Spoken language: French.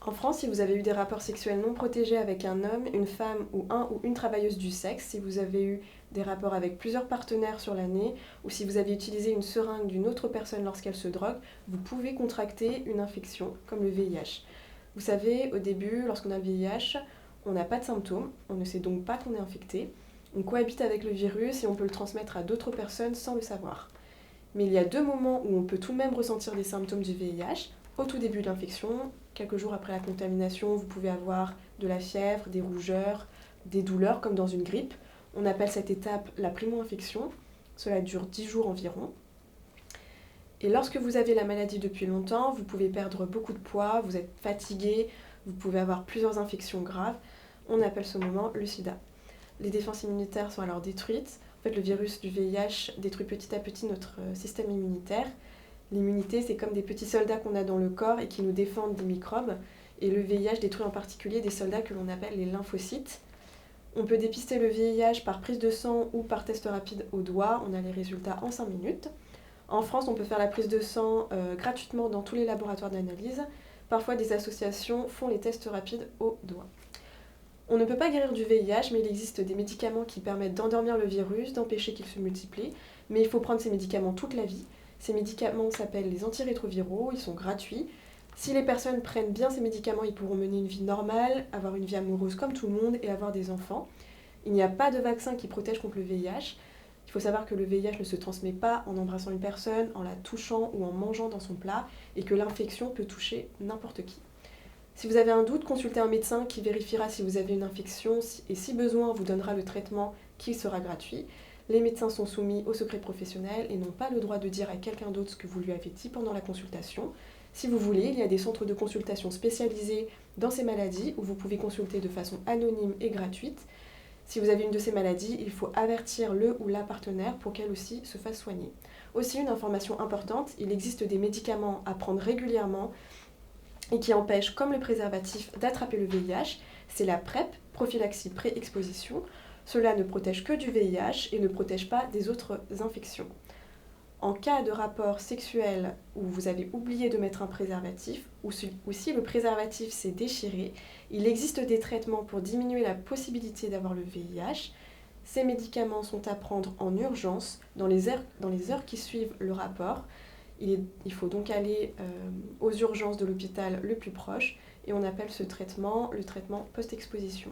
En France, si vous avez eu des rapports sexuels non protégés avec un homme, une femme ou un ou une travailleuse du sexe, si vous avez eu des rapports avec plusieurs partenaires sur l'année, ou si vous avez utilisé une seringue d'une autre personne lorsqu'elle se drogue, vous pouvez contracter une infection comme le VIH. Vous savez, au début, lorsqu'on a le VIH, on n'a pas de symptômes, on ne sait donc pas qu'on est infecté. On cohabite avec le virus et on peut le transmettre à d'autres personnes sans le savoir. Mais il y a deux moments où on peut tout de même ressentir des symptômes du VIH. Au tout début de l'infection, quelques jours après la contamination, vous pouvez avoir de la fièvre, des rougeurs, des douleurs comme dans une grippe. On appelle cette étape la primo-infection. Cela dure 10 jours environ. Et lorsque vous avez la maladie depuis longtemps, vous pouvez perdre beaucoup de poids, vous êtes fatigué, vous pouvez avoir plusieurs infections graves. On appelle ce moment le sida. Les défenses immunitaires sont alors détruites. En fait, le virus du VIH détruit petit à petit notre système immunitaire. L'immunité, c'est comme des petits soldats qu'on a dans le corps et qui nous défendent des microbes. Et le VIH détruit en particulier des soldats que l'on appelle les lymphocytes. On peut dépister le VIH par prise de sang ou par test rapide au doigt. On a les résultats en 5 minutes. En France, on peut faire la prise de sang gratuitement dans tous les laboratoires d'analyse. Parfois, des associations font les tests rapides au doigt. On ne peut pas guérir du VIH, mais il existe des médicaments qui permettent d'endormir le virus, d'empêcher qu'il se multiplie. Mais il faut prendre ces médicaments toute la vie. Ces médicaments s'appellent les antirétroviraux, ils sont gratuits. Si les personnes prennent bien ces médicaments, ils pourront mener une vie normale, avoir une vie amoureuse comme tout le monde et avoir des enfants. Il n'y a pas de vaccin qui protège contre le VIH. Il faut savoir que le VIH ne se transmet pas en embrassant une personne, en la touchant ou en mangeant dans son plat, et que l'infection peut toucher n'importe qui. Si vous avez un doute, consultez un médecin qui vérifiera si vous avez une infection et si besoin vous donnera le traitement qui sera gratuit. Les médecins sont soumis au secret professionnel et n'ont pas le droit de dire à quelqu'un d'autre ce que vous lui avez dit pendant la consultation. Si vous voulez, il y a des centres de consultation spécialisés dans ces maladies où vous pouvez consulter de façon anonyme et gratuite. Si vous avez une de ces maladies, il faut avertir le ou la partenaire pour qu'elle aussi se fasse soigner. Aussi, une information importante, il existe des médicaments à prendre régulièrement et qui empêchent, comme le préservatif, d'attraper le VIH. C'est la PrEP, prophylaxie pré-exposition. Cela ne protège que du VIH et ne protège pas des autres infections. En cas de rapport sexuel où vous avez oublié de mettre un préservatif, ou si le préservatif s'est déchiré, il existe des traitements pour diminuer la possibilité d'avoir le VIH. Ces médicaments sont à prendre en urgence dans les heures qui suivent le rapport. Il faut donc aller aux urgences de l'hôpital le plus proche et on appelle ce traitement le traitement post-exposition.